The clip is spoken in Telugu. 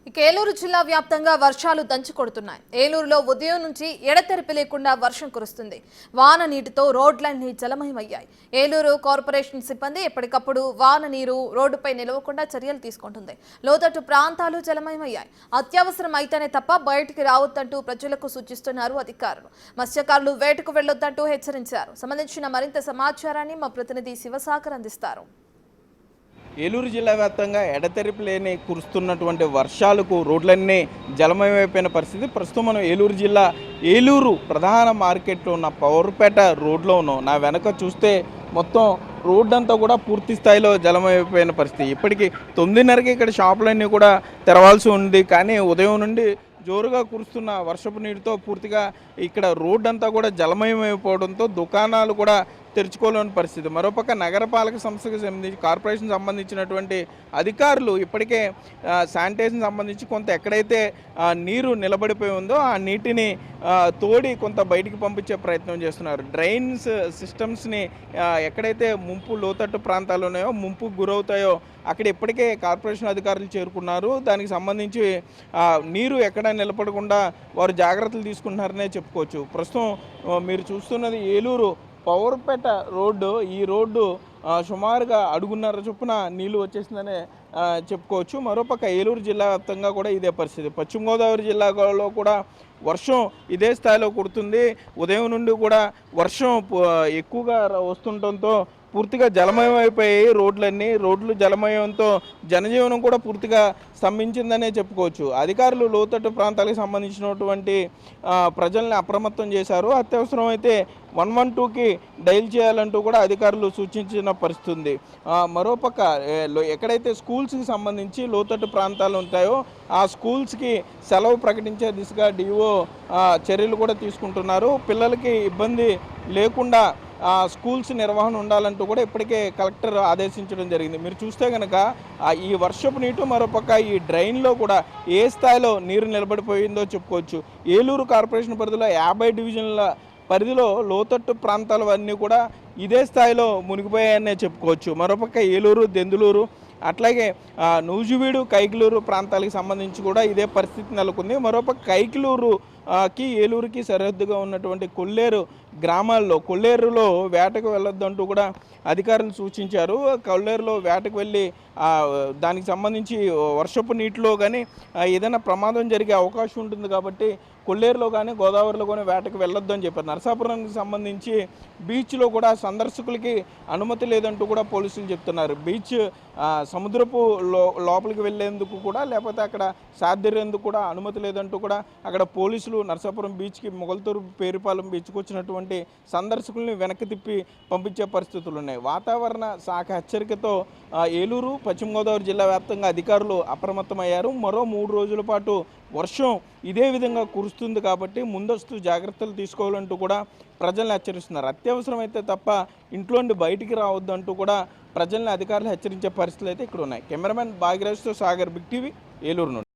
ఏలూరు జిల్లా వ్యాప్తంగా వర్షాలు దంచుకొడుతున్నాయి. ఏలూరులో ఉదయం నుంచి ఎడతెరిపి లేకుండా వర్షం కురుస్తుంది. వాన నీటితో రోడ్లన్నీ జలమయమయ్యాయి. ఏలూరు కార్పొరేషన్ సిబ్బంది ఎప్పటికప్పుడు వాన నీరు రోడ్డుపై నిలవకుండా చర్యలు తీసుకుంటుంది. లోతట్టు ప్రాంతాలు జలమయమయ్యాయి. అత్యవసరం అయితేనే తప్ప బయటికి రావద్దంటూ ప్రజలకు సూచిస్తున్నారు అధికారులు. మత్స్యకారులు వేటకు వెళ్లొద్దంటూ హెచ్చరించారు. సంబంధించిన మరింత సమాచారాన్ని మా ప్రతినిధి శివసాగర్ అందిస్తారు. ఏలూరు జిల్లా వ్యాప్తంగా ఎడతెరిపి లేని కురుస్తున్నటువంటి వర్షాలకు రోడ్లన్నీ జలమయమైపోయిన పరిస్థితి. ప్రస్తుతం మనం ఏలూరు జిల్లా ఏలూరు ప్రధాన మార్కెట్లో ఉన్న పవర్పేట రోడ్లో ఉన్నాం. నా వెనక చూస్తే మొత్తం రోడ్డు అంతా కూడా పూర్తి స్థాయిలో జలమైపోయిన పరిస్థితి. ఇప్పటికీ 9:30కి ఇక్కడ షాపులన్నీ కూడా తెరవాల్సి ఉంది. కానీ ఉదయం నుండి జోరుగా కురుస్తున్న వర్షపు నీటితో పూర్తిగా ఇక్కడ రోడ్డు అంతా కూడా జలమయమైపోవడంతో దుకాణాలు కూడా తెరుచుకోలేని పరిస్థితి. మరోపక్క నగరపాలక సంస్థకు సంబంధించి కార్పొరేషన్ సంబంధించినటువంటి అధికారులు ఇప్పటికే శానిటైజేషన్ సంబంధించి కొంత ఎక్కడైతే నీరు నిలబడిపోయి ఉందో ఆ నీటిని తోడి కొంత బయటికి పంపించే ప్రయత్నం చేస్తున్నారు. డ్రైన్స్ సిస్టమ్స్ని ఎక్కడైతే ముంపు లోతట్టు ప్రాంతాలు ఉన్నాయో ముంపుకు గురవుతాయో అక్కడ ఇప్పటికే కార్పొరేషన్ అధికారులు చేరుకున్నారు. దానికి సంబంధించి నీరు ఎక్కడ నిలబడకుండా వారు జాగ్రత్తలు తీసుకుంటున్నారనే చెప్పుకోవచ్చు. ప్రస్తుతం మీరు చూస్తున్నది ఏలూరు పవర్పేట రోడ్డు. ఈ రోడ్డు సుమారుగా అడుగున్నర చొప్పున నీళ్లు వచ్చేసిందనే చెప్పుకోవచ్చు. మరోపక్క ఏలూరు జిల్లా వ్యాప్తంగా కూడా ఇదే పరిస్థితి. పశ్చిమ గోదావరి జిల్లాలో కూడా వర్షం ఇదే స్థాయిలో కుడుతుంది. ఉదయం నుండి కూడా వర్షం ఎక్కువగా వస్తుండటంతో పూర్తిగా జలమయం అయిపోయాయి రోడ్లు జలమయంతో జనజీవనం కూడా పూర్తిగా స్తంభించిందనే చెప్పుకోవచ్చు. అధికారులు లోతట్టు ప్రాంతాలకు సంబంధించినటువంటి ప్రజల్ని అప్రమత్తం చేశారు. అత్యవసరం అయితే 112కి డైల్ చేయాలంటూ కూడా అధికారులు సూచించిన పరిస్థితి ఉంది. మరోపక్క ఎక్కడైతే స్కూల్స్కి సంబంధించి లోతట్టు ప్రాంతాలు ఉంటాయో ఆ స్కూల్స్కి సెలవు ప్రకటించే దిశగా డిఓ చర్యలు కూడా తీసుకుంటున్నారు. పిల్లలకి ఇబ్బంది లేకుండా స్కూల్స్ నిర్వహణ ఉండాలంటూ కూడా ఇప్పటికే కలెక్టర్ ఆదేశించడం జరిగింది. మీరు చూస్తే కనుక ఈ వర్షపు నీటు మరోపక్క ఈ డ్రైన్లో కూడా ఏ స్థాయిలో నీరు నిలబడిపోయిందో చెప్పుకోవచ్చు. ఏలూరు కార్పొరేషన్ పరిధిలో 50 డివిజన్ల పరిధిలో లోతట్టు ప్రాంతాలు అన్నీ కూడా ఇదే స్థాయిలో మునిగిపోయాయనే చెప్పుకోవచ్చు. మరోపక్క ఏలూరు, దెందులూరు అట్లాగే నూజివీడు, కైకలూరు ప్రాంతాలకు సంబంధించి కూడా ఇదే పరిస్థితి నెలకొంది. మరోపక్క కైకలూరుకి ఏలూరుకి సరిహద్దుగా ఉన్నటువంటి కొల్లేరులో వేటకు వెళ్ళొద్దంటూ కూడా అధికారులు సూచించారు. కొల్లేరులో వేటకు వెళ్ళి దానికి సంబంధించి వర్షపు నీటిలో కానీ ఏదైనా ప్రమాదం జరిగే అవకాశం ఉంటుంది కాబట్టి కొల్లేరులో కానీ గోదావరిలో కానీ వేటకు వెళ్ళొద్దు అని చెప్పారు. నరసాపురానికి సంబంధించి బీచ్లో కూడా సందర్శకులకి అనుమతి లేదంటూ కూడా పోలీసులు చెప్తున్నారు. బీచ్ సముద్రపు లోపలికి వెళ్ళేందుకు కూడా లేకపోతే అక్కడ సాధ్యరేందుకు కూడా అనుమతి లేదంటూ కూడా అక్కడ పోలీసులు నరసాపురం బీచ్కి మొగల్తూరు పేరుపాలెం బీచ్కి వచ్చినటువంటి సందర్శకుల్ని వెనక్కి తిప్పి పంపించే పరిస్థితులు ఉన్నాయి. వాతావరణ శాఖ హెచ్చరికతో ఏలూరు, పశ్చిమ గోదావరి జిల్లా వ్యాప్తంగా అధికారులు అప్రమత్తమయ్యారు. మరో 3 రోజుల పాటు వర్షం ఇదే విధంగా కురుస్తుంది కాబట్టి ముందస్తు జాగ్రత్తలు తీసుకోవాలంటూ కూడా ప్రజల్ని హెచ్చరిస్తున్నారు. అత్యవసరమైతే తప్ప ఇంట్లో నుండి బయటికి రావద్దంటూ కూడా ప్రజల్ని అధికారులు హెచ్చరించే పరిస్థితులు అయితే ఇక్కడ ఉన్నాయి. కెమెరామెన్ భాగ్యరాజ్తో సాగర్, బిగ్ టీవీ, ఏలూరు నుండి.